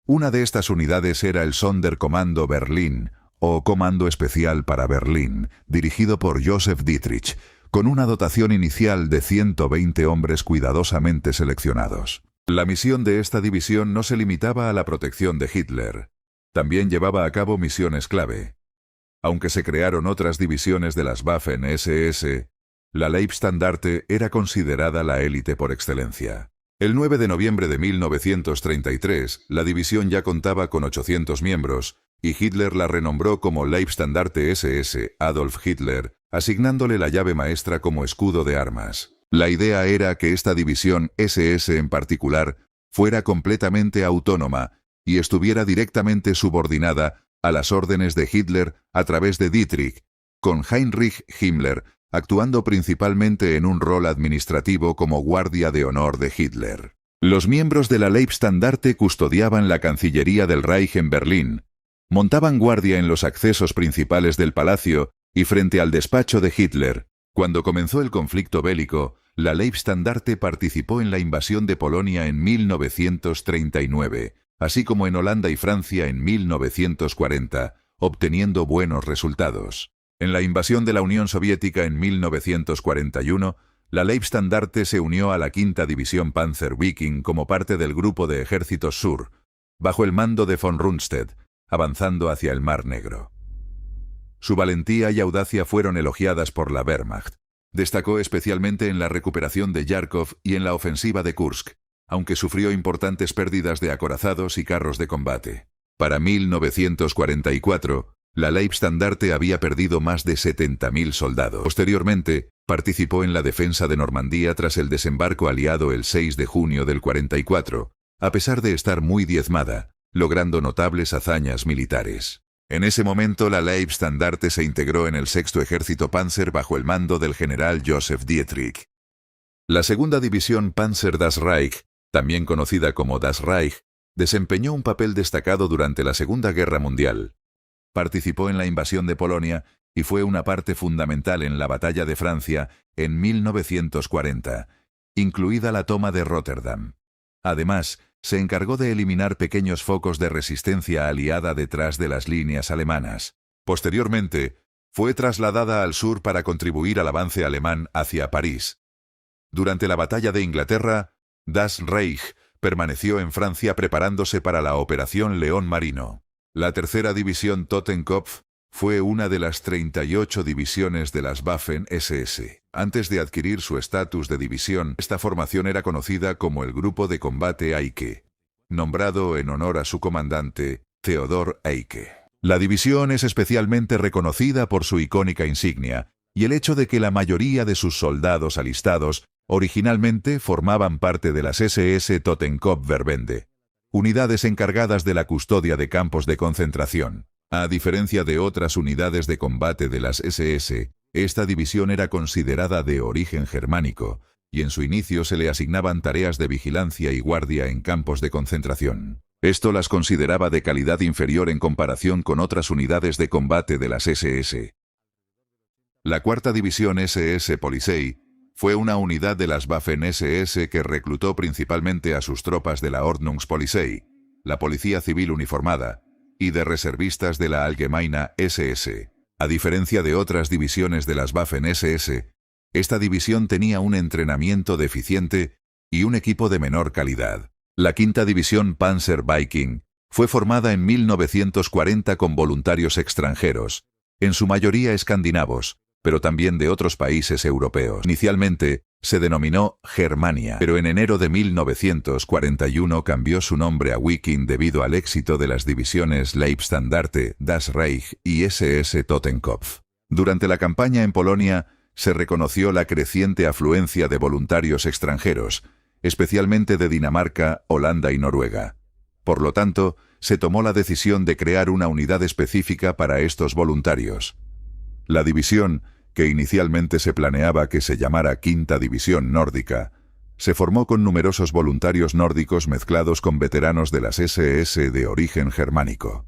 Una de estas unidades era el Sonderkommando Berlin, o Comando Especial para Berlín, dirigido por Joseph Dietrich, con una dotación inicial de 120 hombres cuidadosamente seleccionados. La misión de esta división no se limitaba a la protección de Hitler. También llevaba a cabo misiones clave. Aunque se crearon otras divisiones de las Waffen-SS, la Leibstandarte era considerada la élite por excelencia. El 9 de noviembre de 1933, la división ya contaba con 800 miembros, y Hitler la renombró como Leibstandarte SS Adolf Hitler, asignándole la llave maestra como escudo de armas. La idea era que esta división SS en particular fuera completamente autónoma y estuviera directamente subordinada a las órdenes de Hitler a través de Dietrich, con Heinrich Himmler actuando principalmente en un rol administrativo como guardia de honor de Hitler. Los miembros de la Leibstandarte custodiaban la Cancillería del Reich en Berlín, montaban guardia en los accesos principales del palacio y frente al despacho de Hitler. Cuando comenzó el conflicto bélico, la Leibstandarte participó en la invasión de Polonia en 1939, así como en Holanda y Francia en 1940, obteniendo buenos resultados. En la invasión de la Unión Soviética en 1941, la Leibstandarte se unió a la Quinta División Panzer Viking como parte del Grupo de Ejércitos Sur, bajo el mando de von Rundstedt, avanzando hacia el Mar Negro. Su valentía y audacia fueron elogiadas por la Wehrmacht. Destacó especialmente en la recuperación de Yarkov y en la ofensiva de Kursk, aunque sufrió importantes pérdidas de acorazados y carros de combate. Para 1944, la Leibstandarte había perdido más de 70.000 soldados. Posteriormente, participó en la defensa de Normandía tras el desembarco aliado el 6 de junio del 44, a pesar de estar muy diezmada, logrando notables hazañas militares. En ese momento la Leibstandarte se integró en el 6º Ejército Panzer bajo el mando del general Joseph Dietrich. La segunda división Panzer das Reich, también conocida como Das Reich, desempeñó un papel destacado durante la Segunda Guerra Mundial. Participó en la invasión de Polonia y fue una parte fundamental en la Batalla de Francia en 1940, incluida la toma de Rotterdam. Además, se encargó de eliminar pequeños focos de resistencia aliada detrás de las líneas alemanas. Posteriormente, fue trasladada al sur para contribuir al avance alemán hacia París. Durante la Batalla de Inglaterra, Das Reich permaneció en Francia preparándose para la Operación León Marino. La tercera división Totenkopf fue una de las 38 divisiones de las Waffen-SS. Antes de adquirir su estatus de división, esta formación era conocida como el Grupo de Combate Eicke, nombrado en honor a su comandante, Theodor Eicke. La división es especialmente reconocida por su icónica insignia y el hecho de que la mayoría de sus soldados alistados originalmente formaban parte de las SS Totenkopf-Verbände, unidades encargadas de la custodia de campos de concentración. A diferencia de otras unidades de combate de las SS, esta división era considerada de origen germánico, y en su inicio se le asignaban tareas de vigilancia y guardia en campos de concentración. Esto las consideraba de calidad inferior en comparación con otras unidades de combate de las SS. La cuarta división SS Polizei fue una unidad de las Waffen-SS que reclutó principalmente a sus tropas de la Ordnungspolizei, la Policía Civil Uniformada, y de reservistas de la Allgemeine SS. A diferencia de otras divisiones de las Waffen-SS, esta división tenía un entrenamiento deficiente y un equipo de menor calidad. La quinta división Panzer Viking fue formada en 1940 con voluntarios extranjeros, en su mayoría escandinavos, pero también de otros países europeos. Inicialmente, se denominó Germania, pero en enero de 1941 cambió su nombre a Viking debido al éxito de las divisiones Leibstandarte, Das Reich y SS Totenkopf. Durante la campaña en Polonia, se reconoció la creciente afluencia de voluntarios extranjeros, especialmente de Dinamarca, Holanda y Noruega. Por lo tanto, se tomó la decisión de crear una unidad específica para estos voluntarios. La división, que inicialmente se planeaba que se llamara Quinta División Nórdica, se formó con numerosos voluntarios nórdicos mezclados con veteranos de las SS de origen germánico.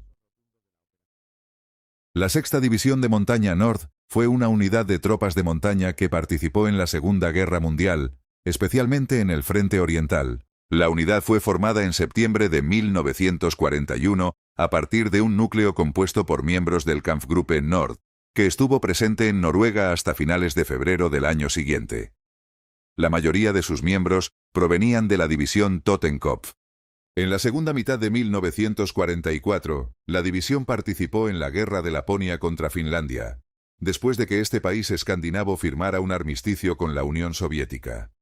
La Sexta División de Montaña North fue una unidad de tropas de montaña que participó en la Segunda Guerra Mundial, especialmente en el Frente Oriental. La unidad fue formada en septiembre de 1941 a partir de un núcleo compuesto por miembros del Kampfgruppe Nord, que estuvo presente en Noruega hasta finales de febrero del año siguiente. La mayoría de sus miembros provenían de la división Totenkopf. En la segunda mitad de 1944, la división participó en la Guerra de Laponia contra Finlandia, después de que este país escandinavo firmara un armisticio con la Unión Soviética.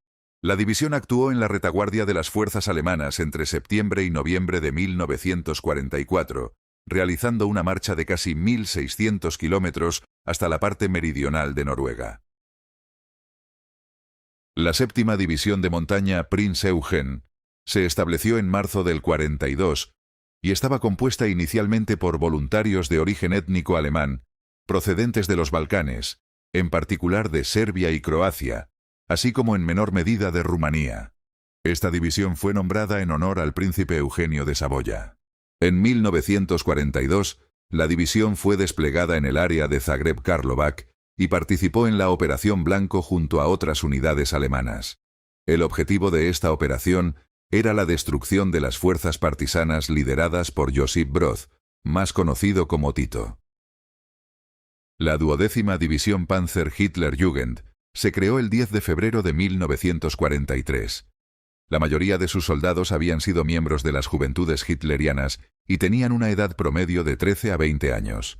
La división actuó en la retaguardia de las fuerzas alemanas entre septiembre y noviembre de 1944, realizando una marcha de casi 1.600 kilómetros hasta la parte meridional de Noruega. La séptima división de montaña Prinz Eugen se estableció en marzo del 42 y estaba compuesta inicialmente por voluntarios de origen étnico alemán, procedentes de los Balcanes, en particular de Serbia y Croacia, así como en menor medida de Rumanía. Esta división fue nombrada en honor al príncipe Eugenio de Saboya. En 1942, la división fue desplegada en el área de Zagreb-Karlovac y participó en la Operación Blanco junto a otras unidades alemanas. El objetivo de esta operación era la destrucción de las fuerzas partisanas lideradas por Josip Broz, más conocido como Tito. La 12ª División Panzer Hitlerjugend se creó el 10 de febrero de 1943. La mayoría de sus soldados habían sido miembros de las juventudes hitlerianas y tenían una edad promedio de 13 a 20 años.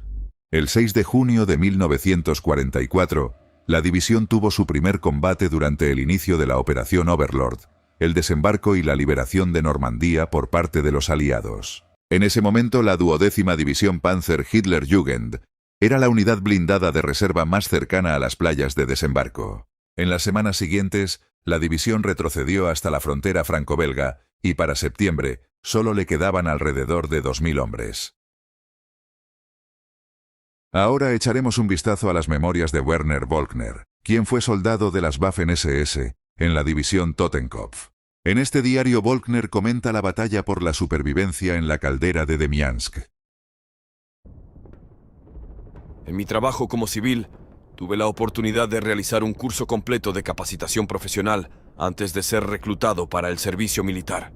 El 6 de junio de 1944, la división tuvo su primer combate durante el inicio de la Operación Overlord, el desembarco y la liberación de Normandía por parte de los aliados. En ese momento, la 12ª División Panzer Hitlerjugend era la unidad blindada de reserva más cercana a las playas de desembarco. En las semanas siguientes, la división retrocedió hasta la frontera franco-belga y para septiembre solo le quedaban alrededor de 2.000 hombres. Ahora echaremos un vistazo a las memorias de Werner Volkner, quien fue soldado de las Waffen-SS en la división Totenkopf. En este diario Volkner comenta la batalla por la supervivencia en la caldera de Demiansk. En mi trabajo como civil, tuve la oportunidad de realizar un curso completo de capacitación profesional antes de ser reclutado para el servicio militar.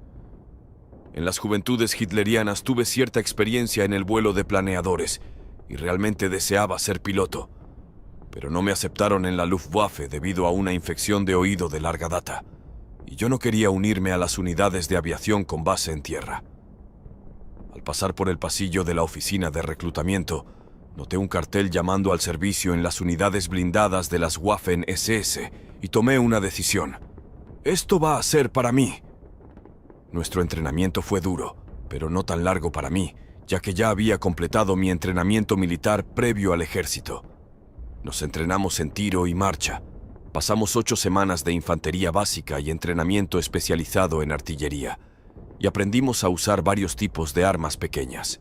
En las juventudes hitlerianas tuve cierta experiencia en el vuelo de planeadores y realmente deseaba ser piloto, pero no me aceptaron en la Luftwaffe debido a una infección de oído de larga data, y yo no quería unirme a las unidades de aviación con base en tierra. Al pasar por el pasillo de la oficina de reclutamiento, noté un cartel llamando al servicio en las unidades blindadas de las Waffen-SS y tomé una decisión. Esto va a ser para mí. Nuestro entrenamiento fue duro, pero no tan largo para mí, ya que ya había completado mi entrenamiento militar previo al ejército. Nos entrenamos en tiro y marcha. Pasamos 8 semanas de infantería básica y entrenamiento especializado en artillería, y aprendimos a usar varios tipos de armas pequeñas.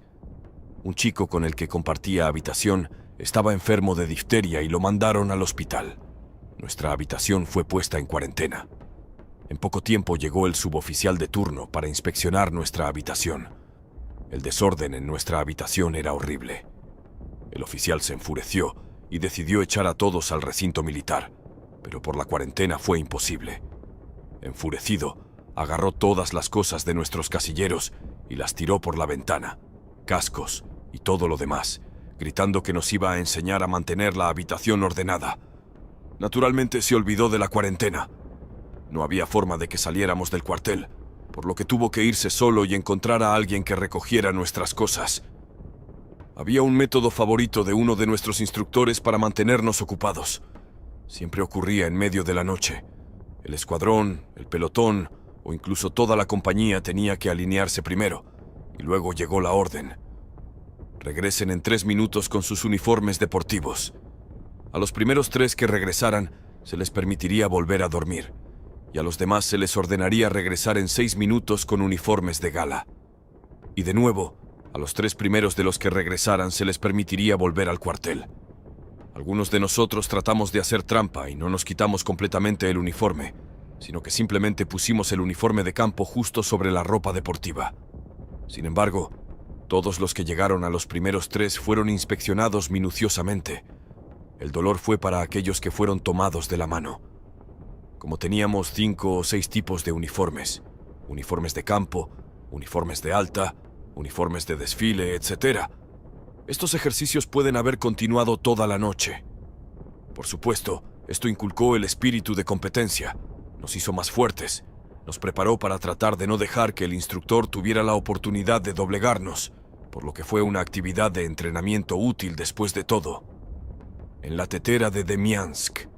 Un chico con el que compartía habitación estaba enfermo de difteria y lo mandaron al hospital. Nuestra habitación fue puesta en cuarentena. En poco tiempo llegó el suboficial de turno para inspeccionar nuestra habitación. El desorden en nuestra habitación era horrible. El oficial se enfureció y decidió echar a todos al recinto militar, pero por la cuarentena fue imposible. Enfurecido, agarró todas las cosas de nuestros casilleros y las tiró por la ventana, cascos y todo lo demás, gritando que nos iba a enseñar a mantener la habitación ordenada. Naturalmente se olvidó de la cuarentena. No había forma de que saliéramos del cuartel, por lo que tuvo que irse solo y encontrar a alguien que recogiera nuestras cosas. Había un método favorito de uno de nuestros instructores para mantenernos ocupados. Siempre ocurría en medio de la noche. El escuadrón, el pelotón o incluso toda la compañía tenía que alinearse primero, y luego llegó la orden. Regresen en 3 minutos con sus uniformes deportivos. A los primeros 3 que regresaran, se les permitiría volver a dormir, y a los demás se les ordenaría regresar en 6 minutos con uniformes de gala. Y de nuevo, a los 3 primeros de los que regresaran se les permitiría volver al cuartel. Algunos de nosotros tratamos de hacer trampa y no nos quitamos completamente el uniforme, sino que simplemente pusimos el uniforme de campo justo sobre la ropa deportiva. Sin embargo, Todos los que llegaron a los primeros 3 fueron inspeccionados minuciosamente. El dolor fue para aquellos que fueron tomados de la mano. Como teníamos 5 o 6 tipos de uniformes, uniformes de campo, uniformes de alta, uniformes de desfile, etc. Estos ejercicios pueden haber continuado toda la noche. Por supuesto, esto inculcó el espíritu de competencia, nos hizo más fuertes, nos preparó para tratar de no dejar que el instructor tuviera la oportunidad de doblegarnos, por lo que fue una actividad de entrenamiento útil después de todo. En la tetera de Demiansk.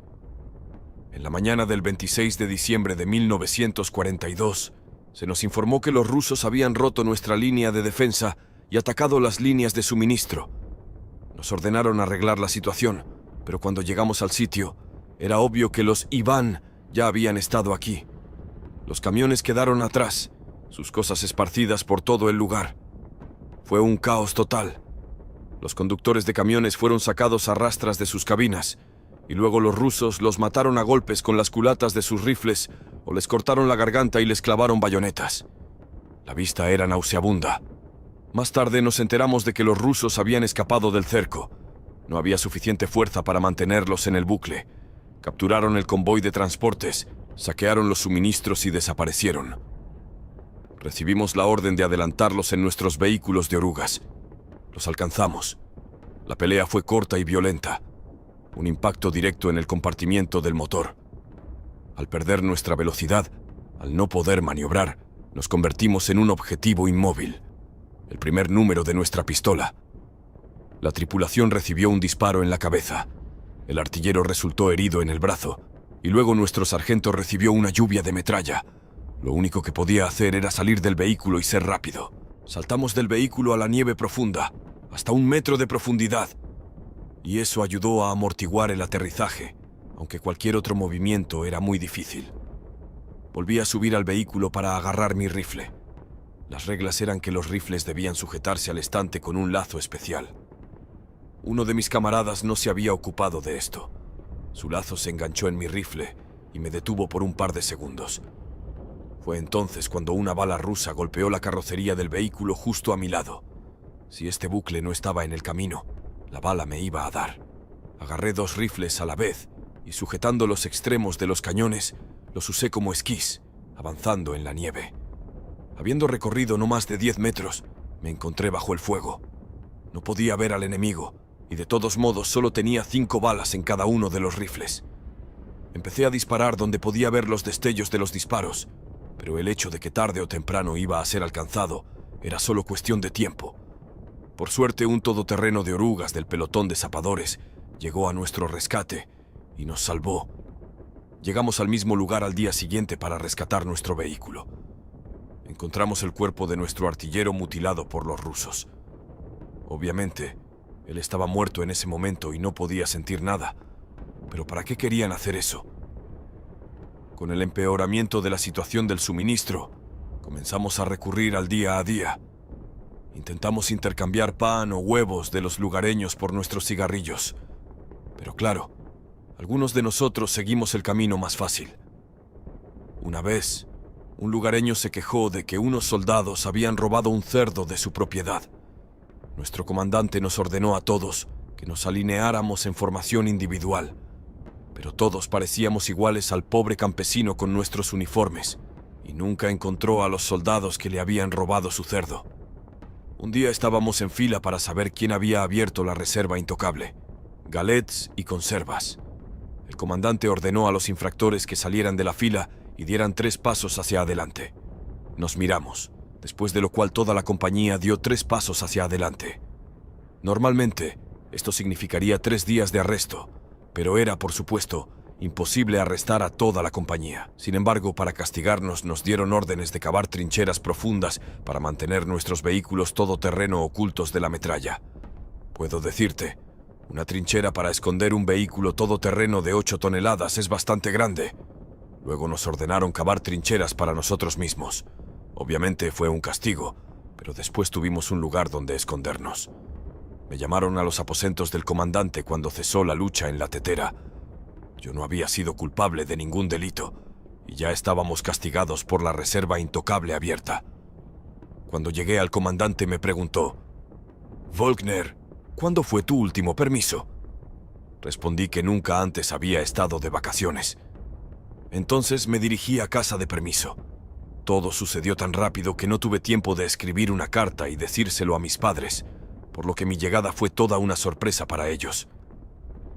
En la mañana del 26 de diciembre de 1942, se nos informó que los rusos habían roto nuestra línea de defensa y atacado las líneas de suministro. Nos ordenaron arreglar la situación, pero cuando llegamos al sitio, era obvio que los Iván ya habían estado aquí. Los camiones quedaron atrás, sus cosas esparcidas por todo el lugar. Fue un caos total. Los conductores de camiones fueron sacados a rastras de sus cabinas, y luego los rusos los mataron a golpes con las culatas de sus rifles o les cortaron la garganta y les clavaron bayonetas. La vista era nauseabunda. Más tarde nos enteramos de que los rusos habían escapado del cerco. No había suficiente fuerza para mantenerlos en el bucle. Capturaron el convoy de transportes, saquearon los suministros y desaparecieron. Recibimos la orden de adelantarlos en nuestros vehículos de orugas. Los alcanzamos. La pelea fue corta y violenta. Un impacto directo en el compartimiento del motor. Al perder nuestra velocidad, al no poder maniobrar, nos convertimos en un objetivo inmóvil. El primer número de nuestra pistola. La tripulación recibió un disparo en la cabeza. El artillero resultó herido en el brazo, y luego nuestro sargento recibió una lluvia de metralla. Lo único que podía hacer era salir del vehículo y ser rápido. Saltamos del vehículo a la nieve profunda, hasta 1 metro de profundidad. Y eso ayudó a amortiguar el aterrizaje, aunque cualquier otro movimiento era muy difícil. Volví a subir al vehículo para agarrar mi rifle. Las reglas eran que los rifles debían sujetarse al estante con un lazo especial. Uno de mis camaradas no se había ocupado de esto. Su lazo se enganchó en mi rifle y me detuvo por un par de segundos. Fue entonces cuando una bala rusa golpeó la carrocería del vehículo justo a mi lado. Si este bucle no estaba en el camino, la bala me iba a dar. Agarré 2 rifles a la vez y sujetando los extremos de los cañones, los usé como esquís, avanzando en la nieve. Habiendo recorrido no más de 10 metros, me encontré bajo el fuego. No podía ver al enemigo y de todos modos solo tenía 5 balas en cada uno de los rifles. Empecé a disparar donde podía ver los destellos de los disparos, pero el hecho de que tarde o temprano iba a ser alcanzado era solo cuestión de tiempo. Por suerte, un todoterreno de orugas del pelotón de zapadores llegó a nuestro rescate y nos salvó. Llegamos al mismo lugar al día siguiente para rescatar nuestro vehículo. Encontramos el cuerpo de nuestro artillero mutilado por los rusos. Obviamente, él estaba muerto en ese momento y no podía sentir nada. ¿Pero para qué querían hacer eso? Con el empeoramiento de la situación del suministro, comenzamos a recurrir al día a día. Intentamos intercambiar pan o huevos de los lugareños por nuestros cigarrillos. Pero claro, algunos de nosotros seguimos el camino más fácil. Una vez, un lugareño se quejó de que unos soldados habían robado un cerdo de su propiedad. Nuestro comandante nos ordenó a todos que nos alineáramos en formación individual, pero todos parecíamos iguales al pobre campesino con nuestros uniformes, y nunca encontró a los soldados que le habían robado su cerdo. Un día estábamos en fila para saber quién había abierto la reserva intocable, galets y conservas. El comandante ordenó a los infractores que salieran de la fila y dieran 3 pasos hacia adelante. Nos miramos, después de lo cual toda la compañía dio 3 pasos hacia adelante. Normalmente, esto significaría 3 días de arresto, pero era, por supuesto, imposible arrestar a toda la compañía. Sin embargo, para castigarnos nos dieron órdenes de cavar trincheras profundas para mantener nuestros vehículos todoterreno ocultos de la metralla. Puedo decirte, una trinchera para esconder un vehículo todoterreno de 8 toneladas es bastante grande. Luego nos ordenaron cavar trincheras para nosotros mismos. Obviamente fue un castigo, pero después tuvimos un lugar donde escondernos. Me llamaron a los aposentos del comandante cuando cesó la lucha en la tetera. Yo no había sido culpable de ningún delito, y ya estábamos castigados por la reserva intocable abierta. Cuando llegué al comandante me preguntó: «Volkner, ¿cuándo fue tu último permiso?». Respondí que nunca antes había estado de vacaciones. Entonces me dirigí a casa de permiso. Todo sucedió tan rápido que no tuve tiempo de escribir una carta y decírselo a mis padres, por lo que mi llegada fue toda una sorpresa para ellos.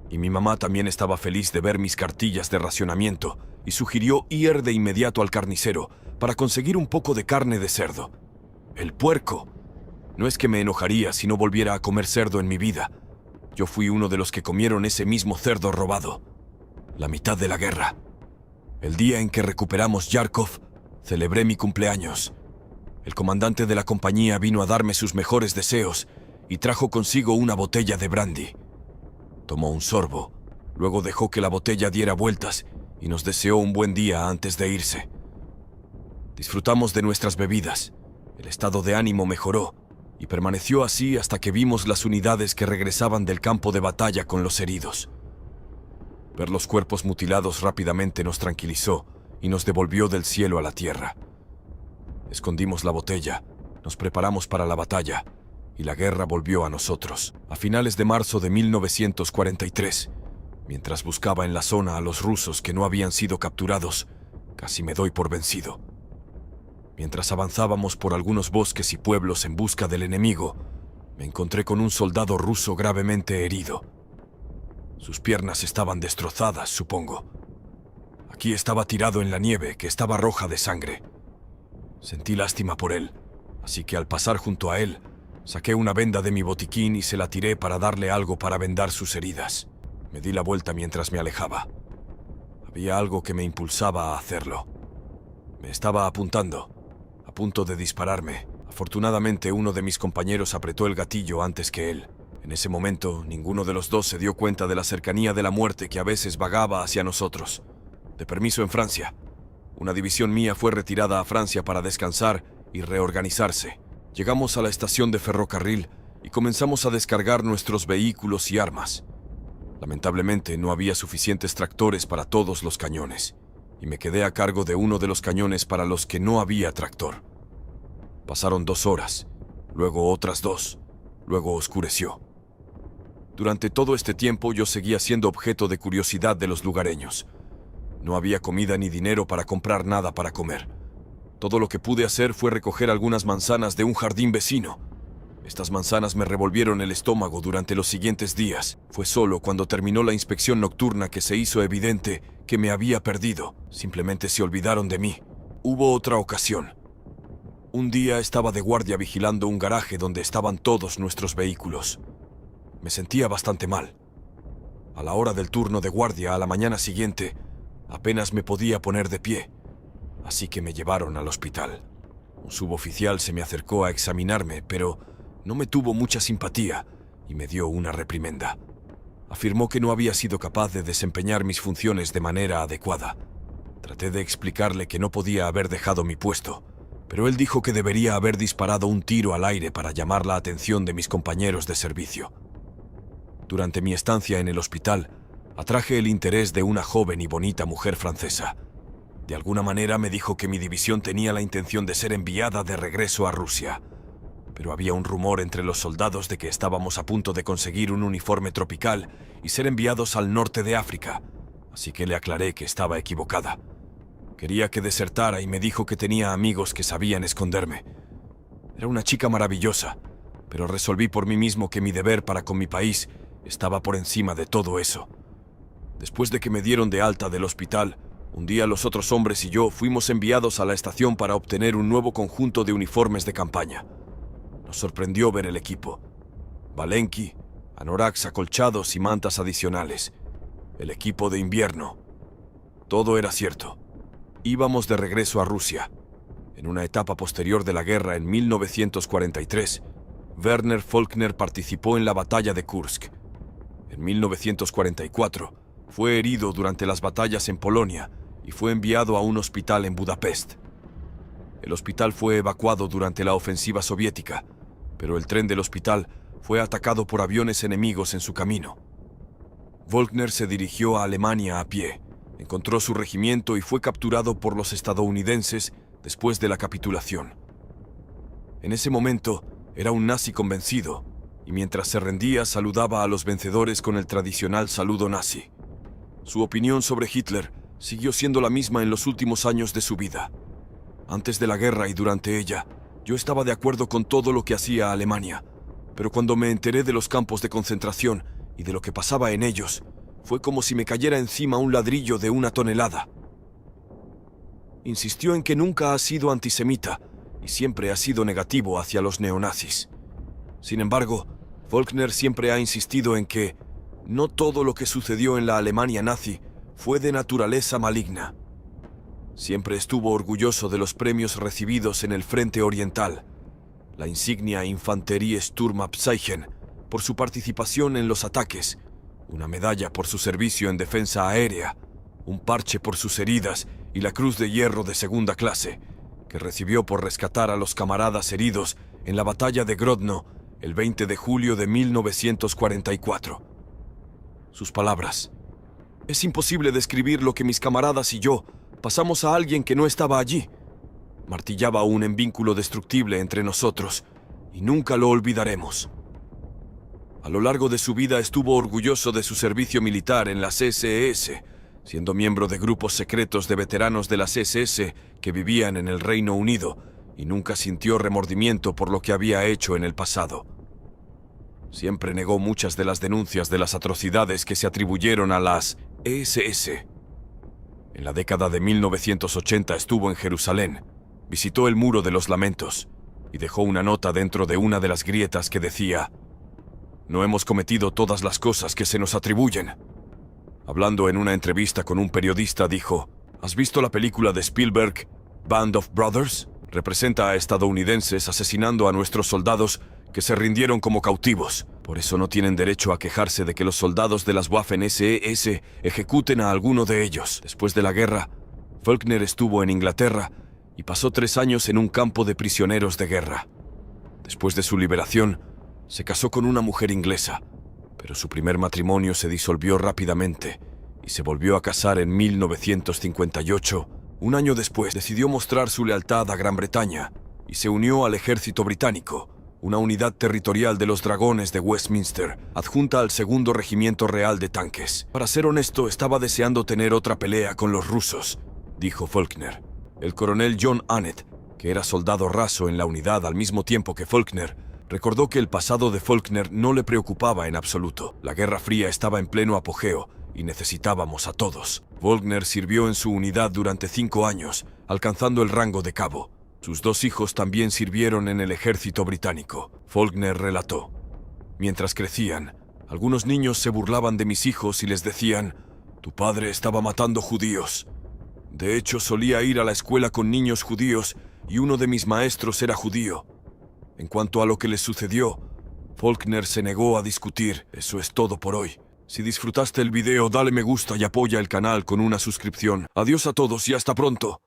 Y mi mamá también estaba feliz de ver mis cartillas de racionamiento y sugirió ir de inmediato al carnicero para conseguir un poco de carne de cerdo. ¡El puerco! No es que me enojaría si no volviera a comer cerdo en mi vida. Yo fui uno de los que comieron ese mismo cerdo robado. La mitad de la guerra. El día en que recuperamos Yarkov, celebré mi cumpleaños. El comandante de la compañía vino a darme sus mejores deseos y trajo consigo una botella de brandy. Tomó un sorbo, luego dejó que la botella diera vueltas y nos deseó un buen día antes de irse. Disfrutamos de nuestras bebidas. El estado de ánimo mejoró y permaneció así hasta que vimos las unidades que regresaban del campo de batalla con los heridos. Ver los cuerpos mutilados rápidamente nos tranquilizó y nos devolvió del cielo a la tierra. Escondimos la botella, nos preparamos para la batalla y la guerra volvió a nosotros. A finales de marzo de 1943, mientras buscaba en la zona a los rusos que no habían sido capturados, casi me doy por vencido. Mientras avanzábamos por algunos bosques y pueblos en busca del enemigo, me encontré con un soldado ruso gravemente herido. Sus piernas estaban destrozadas, supongo. Aquí estaba tirado en la nieve, que estaba roja de sangre. Sentí lástima por él, así que al pasar junto a él, saqué una venda de mi botiquín y se la tiré para darle algo para vendar sus heridas. Me di la vuelta mientras me alejaba. Había algo que me impulsaba a hacerlo. Me estaba apuntando, a punto de dispararme. Afortunadamente, uno de mis compañeros apretó el gatillo antes que él. En ese momento, ninguno de los dos se dio cuenta de la cercanía de la muerte que a veces vagaba hacia nosotros. De permiso en Francia. Una división mía fue retirada a Francia para descansar y reorganizarse. Llegamos a la estación de ferrocarril y comenzamos a descargar nuestros vehículos y armas. Lamentablemente, no había suficientes tractores para todos los cañones, y me quedé a cargo de uno de los cañones para los que no había tractor. Pasaron 2 horas, luego otras 2, luego oscureció. Durante todo este tiempo yo seguía siendo objeto de curiosidad de los lugareños. No había comida ni dinero para comprar nada para comer. Todo lo que pude hacer fue recoger algunas manzanas de un jardín vecino. Estas manzanas me revolvieron el estómago durante los siguientes días. Fue solo cuando terminó la inspección nocturna que se hizo evidente que me había perdido. Simplemente se olvidaron de mí. Hubo otra ocasión. Un día estaba de guardia vigilando un garaje donde estaban todos nuestros vehículos. Me sentía bastante mal. A la hora del turno de guardia a la mañana siguiente, apenas me podía poner de pie, así que me llevaron al hospital. Un suboficial se me acercó a examinarme, pero no me tuvo mucha simpatía y me dio una reprimenda. Afirmó que no había sido capaz de desempeñar mis funciones de manera adecuada. Traté de explicarle que no podía haber dejado mi puesto, pero él dijo que debería haber disparado un tiro al aire para llamar la atención de mis compañeros de servicio. Durante mi estancia en el hospital, atraje el interés de una joven y bonita mujer francesa. De alguna manera me dijo que mi división tenía la intención de ser enviada de regreso a Rusia, pero había un rumor entre los soldados de que estábamos a punto de conseguir un uniforme tropical y ser enviados al norte de África, así que le aclaré que estaba equivocada. Quería que desertara y me dijo que tenía amigos que sabían esconderme. Era una chica maravillosa, pero resolví por mí mismo que mi deber para con mi país estaba por encima de todo eso. Después de que me dieron de alta del hospital, un día los otros hombres y yo fuimos enviados a la estación para obtener un nuevo conjunto de uniformes de campaña. Nos sorprendió ver el equipo. Balenki, anoraks acolchados y mantas adicionales. El equipo de invierno. Todo era cierto. Íbamos de regreso a Rusia. En una etapa posterior de la guerra en 1943, Werner Volkner participó en la batalla de Kursk. En 1944, fue herido durante las batallas en Polonia y fue enviado a un hospital en Budapest. El hospital fue evacuado durante la ofensiva soviética, pero el tren del hospital fue atacado por aviones enemigos en su camino. Volkner se dirigió a Alemania a pie, encontró su regimiento y fue capturado por los estadounidenses después de la capitulación. En ese momento, era un nazi convencido, y mientras se rendía saludaba a los vencedores con el tradicional saludo nazi. Su opinión sobre Hitler siguió siendo la misma en los últimos años de su vida. Antes de la guerra y durante ella, yo estaba de acuerdo con todo lo que hacía Alemania, pero cuando me enteré de los campos de concentración y de lo que pasaba en ellos, fue como si me cayera encima un ladrillo de 1 tonelada. Insistió en que nunca ha sido antisemita y siempre ha sido negativo hacia los neonazis. Sin embargo, Faulkner siempre ha insistido en que no todo lo que sucedió en la Alemania nazi fue de naturaleza maligna. Siempre estuvo orgulloso de los premios recibidos en el Frente Oriental, la insignia Infanterie Sturmabzeichen por su participación en los ataques, una medalla por su servicio en defensa aérea, un parche por sus heridas y la Cruz de Hierro de segunda clase, que recibió por rescatar a los camaradas heridos en la batalla de Grodno el 20 de julio de 1944. Sus palabras: «Es imposible describir lo que mis camaradas y yo pasamos a alguien que no estaba allí». Martillaba aún en vínculo destructible entre nosotros, y nunca lo olvidaremos. A lo largo de su vida estuvo orgulloso de su servicio militar en las SS, siendo miembro de grupos secretos de veteranos de las SS que vivían en el Reino Unido, y nunca sintió remordimiento por lo que había hecho en el pasado. Siempre negó muchas de las denuncias de las atrocidades que se atribuyeron a las SS. En la década de 1980 estuvo en Jerusalén, visitó el Muro de los Lamentos y dejó una nota dentro de una de las grietas que decía: «No hemos cometido todas las cosas que se nos atribuyen». Hablando en una entrevista con un periodista dijo: «¿Has visto la película de Spielberg, Band of Brothers? Representa a estadounidenses asesinando a nuestros soldados que se rindieron como cautivos. Por eso no tienen derecho a quejarse de que los soldados de las Waffen-SS ejecuten a alguno de ellos». Después de la guerra, Faulkner estuvo en Inglaterra y pasó 3 años en un campo de prisioneros de guerra. Después de su liberación, se casó con una mujer inglesa, pero su primer matrimonio se disolvió rápidamente y se volvió a casar en 1958. Un año después decidió mostrar su lealtad a Gran Bretaña y se unió al ejército británico, una unidad territorial de los Dragones de Westminster, adjunta al Segundo Regimiento Real de Tanques. «Para ser honesto, estaba deseando tener otra pelea con los rusos», dijo Faulkner. El coronel John Annett, que era soldado raso en la unidad al mismo tiempo que Faulkner, recordó que el pasado de Faulkner no le preocupaba en absoluto. La Guerra Fría estaba en pleno apogeo y necesitábamos a todos. Faulkner sirvió en su unidad durante 5 años, alcanzando el rango de cabo. Sus 2 hijos también sirvieron en el ejército británico. Faulkner relató: «Mientras crecían, algunos niños se burlaban de mis hijos y les decían: tu padre estaba matando judíos. De hecho, solía ir a la escuela con niños judíos y uno de mis maestros era judío. En cuanto a lo que les sucedió, Faulkner se negó a discutir». Eso es todo por hoy. Si disfrutaste el video, dale me gusta y apoya el canal con una suscripción. Adiós a todos y hasta pronto.